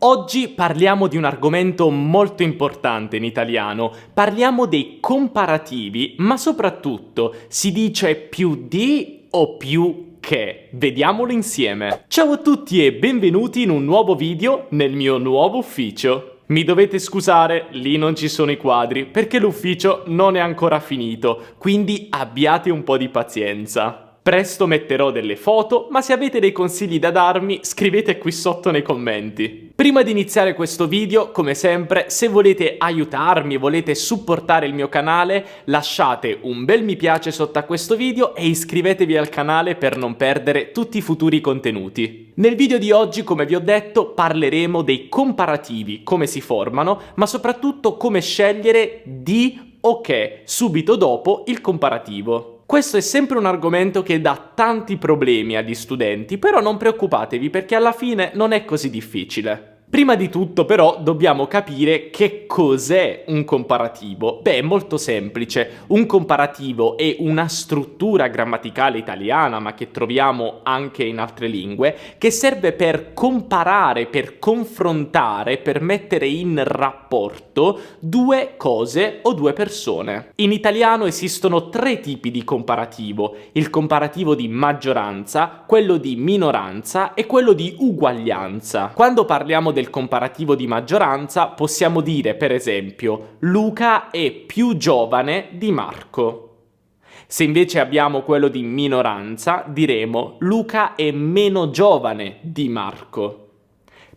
Oggi parliamo di un argomento molto importante in italiano, parliamo dei comparativi, ma soprattutto si dice più di o più che? Vediamolo insieme. Ciao a tutti e benvenuti in un nuovo video nel mio nuovo ufficio. Mi dovete scusare, lì non ci sono i quadri, perché l'ufficio non è ancora finito, quindi abbiate un po' di pazienza. Presto metterò delle foto, ma se avete dei consigli da darmi, scrivete qui sotto nei commenti. Prima di iniziare questo video, come sempre, se volete aiutarmi, volete supportare il mio canale, lasciate un bel mi piace sotto a questo video e iscrivetevi al canale per non perdere tutti i futuri contenuti. Nel video di oggi, come vi ho detto, parleremo dei comparativi, come si formano, ma soprattutto come scegliere di o che subito dopo il comparativo. Questo è sempre un argomento che dà tanti problemi agli studenti, però non preoccupatevi perché alla fine non è così difficile. Prima di tutto però dobbiamo capire che cos'è un comparativo. Beh, è molto semplice. Un comparativo è una struttura grammaticale italiana, ma che troviamo anche in altre lingue, che serve per comparare, per confrontare, per mettere in rapporto due cose o due persone. In italiano esistono tre tipi di comparativo: il comparativo di maggioranza, quello di minoranza e quello di uguaglianza. Quando parliamo del comparativo di maggioranza possiamo dire, per esempio, Luca è più giovane di Marco. Se invece abbiamo quello di minoranza, diremo Luca è meno giovane di Marco.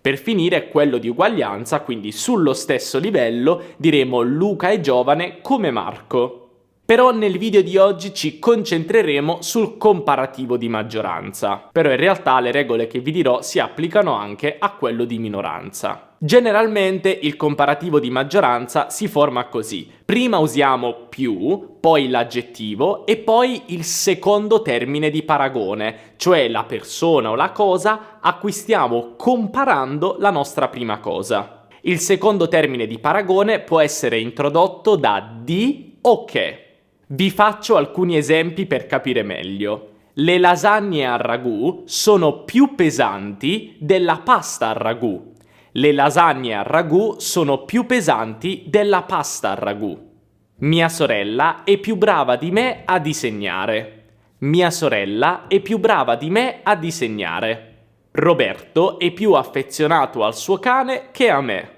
Per finire, quello di uguaglianza, quindi sullo stesso livello, diremo Luca è giovane come Marco. Però nel video di oggi ci concentreremo sul comparativo di maggioranza. Però in realtà le regole che vi dirò si applicano anche a quello di minoranza. Generalmente il comparativo di maggioranza si forma così. Prima usiamo più, poi l'aggettivo e poi il secondo termine di paragone, cioè la persona o la cosa a cui stiamo comparando la nostra prima cosa. Il secondo termine di paragone può essere introdotto da di o che. Vi faccio alcuni esempi per capire meglio. Le lasagne al ragù sono più pesanti della pasta al ragù. Le lasagne al ragù sono più pesanti della pasta al ragù. Mia sorella è più brava di me a disegnare. Mia sorella è più brava di me a disegnare. Roberto è più affezionato al suo cane che a me.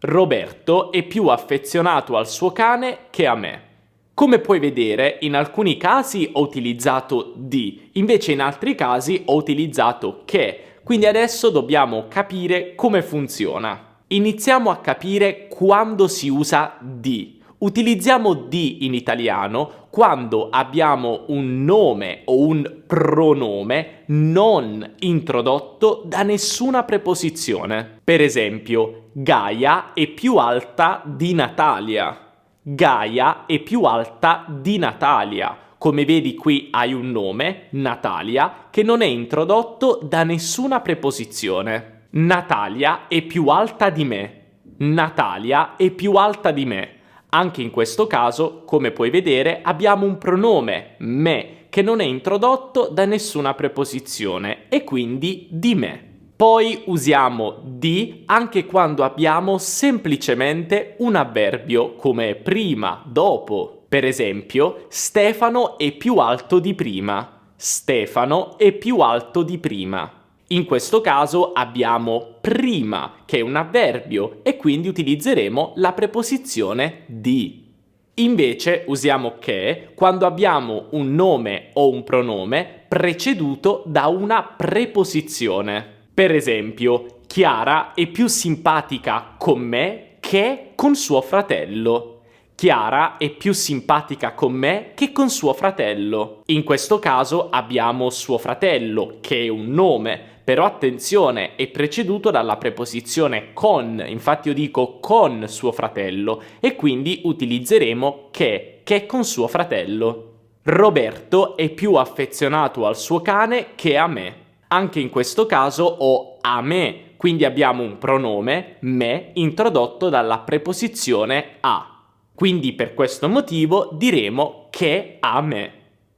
Roberto è più affezionato al suo cane che a me. Come puoi vedere, in alcuni casi ho utilizzato di, invece in altri casi ho utilizzato che, quindi adesso dobbiamo capire come funziona. Iniziamo a capire quando si usa di. Utilizziamo di in italiano quando abbiamo un nome o un pronome non introdotto da nessuna preposizione. Per esempio, Gaia è più alta di Natalia. Gaia è più alta di Natalia. Come vedi qui hai un nome, Natalia, che non è introdotto da nessuna preposizione. Natalia è più alta di me. Natalia è più alta di me. Anche in questo caso, come puoi vedere, abbiamo un pronome, me, che non è introdotto da nessuna preposizione e quindi di me. Poi usiamo di anche quando abbiamo semplicemente un avverbio come prima, dopo. Per esempio, Stefano è più alto di prima. Stefano è più alto di prima. In questo caso abbiamo prima, che è un avverbio, e quindi utilizzeremo la preposizione di. Invece usiamo che quando abbiamo un nome o un pronome preceduto da una preposizione. Per esempio, Chiara è più simpatica con me che con suo fratello. Chiara è più simpatica con me che con suo fratello. In questo caso abbiamo suo fratello, che è un nome, però attenzione, è preceduto dalla preposizione con, infatti io dico con suo fratello, e quindi utilizzeremo che con suo fratello. Roberto è più affezionato al suo cane che a me. Anche in questo caso ho a me, quindi abbiamo un pronome, me, introdotto dalla preposizione a. Quindi per questo motivo diremo che a me.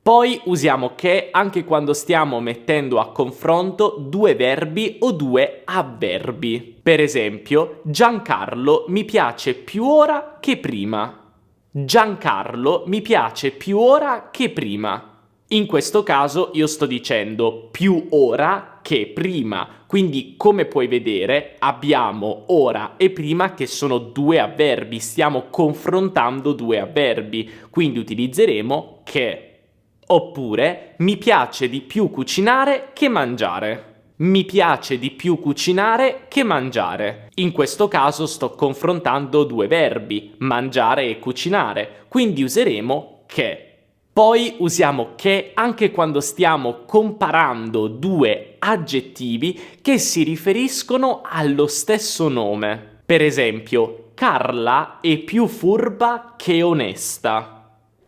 Poi usiamo che anche quando stiamo mettendo a confronto due verbi o due avverbi. Per esempio, Giancarlo mi piace più ora che prima. Giancarlo mi piace più ora che prima. In questo caso io sto dicendo più ora che prima, quindi come puoi vedere abbiamo ora e prima che sono due avverbi, stiamo confrontando due avverbi, quindi utilizzeremo che. Oppure mi piace di più cucinare che mangiare. Mi piace di più cucinare che mangiare. In questo caso sto confrontando due verbi, mangiare e cucinare, quindi useremo che. Poi usiamo che anche quando stiamo comparando due aggettivi che si riferiscono allo stesso nome. Per esempio, Carla è più furba che onesta.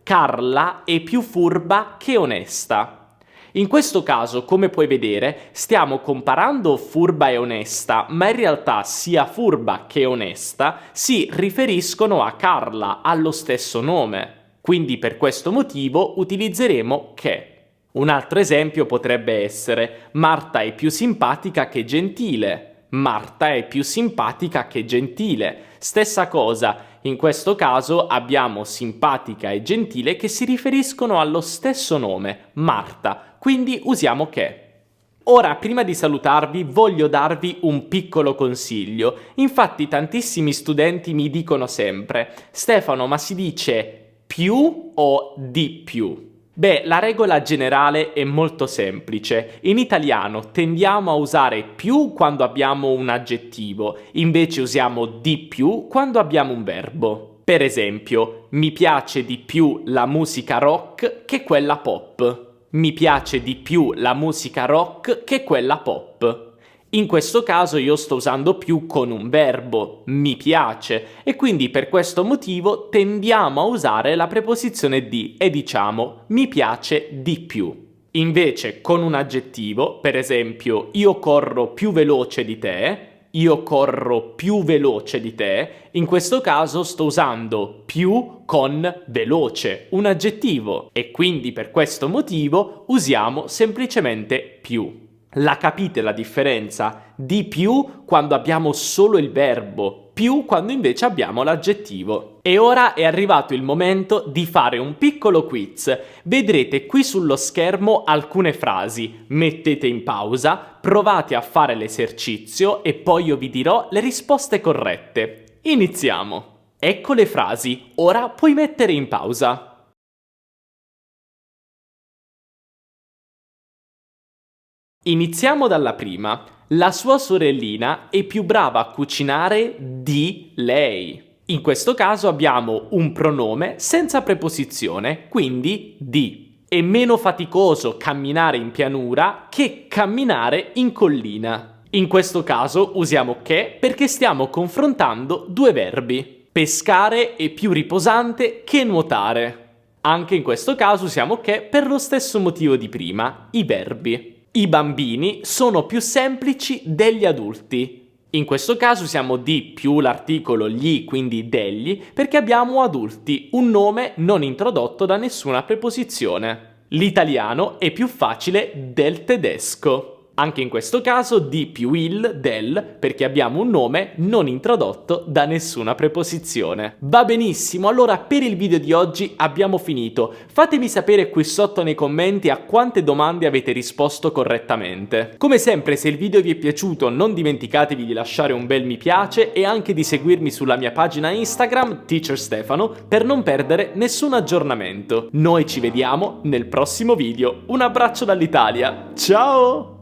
Carla è più furba che onesta. In questo caso, come puoi vedere, stiamo comparando furba e onesta, ma in realtà sia furba che onesta si riferiscono a Carla, allo stesso nome. Quindi per questo motivo utilizzeremo che. Un altro esempio potrebbe essere Marta è più simpatica che gentile. Marta è più simpatica che gentile. Stessa cosa, in questo caso abbiamo simpatica e gentile che si riferiscono allo stesso nome, Marta, quindi usiamo che. Ora, prima di salutarvi, voglio darvi un piccolo consiglio. Infatti tantissimi studenti mi dicono sempre: Stefano, ma si dice più o di più? Beh, la regola generale è molto semplice. In italiano tendiamo a usare più quando abbiamo un aggettivo, invece usiamo di più quando abbiamo un verbo. Per esempio, mi piace di più la musica rock che quella pop. Mi piace di più la musica rock che quella pop. In questo caso io sto usando più con un verbo, mi piace, e quindi per questo motivo tendiamo a usare la preposizione di e diciamo mi piace di più. Invece con un aggettivo, per esempio io corro più veloce di te, io corro più veloce di te, in questo caso sto usando più con veloce, un aggettivo, e quindi per questo motivo usiamo semplicemente più. La capite la differenza? Di più quando abbiamo solo il verbo, più quando invece abbiamo l'aggettivo. E ora è arrivato il momento di fare un piccolo quiz. Vedrete qui sullo schermo alcune frasi, mettete in pausa, provate a fare l'esercizio e poi io vi dirò le risposte corrette. Iniziamo! Ecco le frasi, ora puoi mettere in pausa. Iniziamo dalla prima. La sua sorellina è più brava a cucinare di lei. In questo caso abbiamo un pronome senza preposizione, quindi di. È meno faticoso camminare in pianura che camminare in collina. In questo caso usiamo che perché stiamo confrontando due verbi. Pescare è più riposante che nuotare. Anche in questo caso usiamo che per lo stesso motivo di prima, i verbi. I bambini sono più semplici degli adulti. In questo caso usiamo di più l'articolo gli, quindi degli, perché abbiamo adulti, un nome non introdotto da nessuna preposizione. L'italiano è più facile del tedesco. Anche in questo caso di più il, del, perché abbiamo un nome non introdotto da nessuna preposizione. Va benissimo, allora per il video di oggi abbiamo finito. Fatemi sapere qui sotto nei commenti a quante domande avete risposto correttamente. Come sempre, se il video vi è piaciuto non dimenticatevi di lasciare un bel mi piace e anche di seguirmi sulla mia pagina Instagram, Teacher Stefano, per non perdere nessun aggiornamento. Noi ci vediamo nel prossimo video. Un abbraccio dall'Italia. Ciao!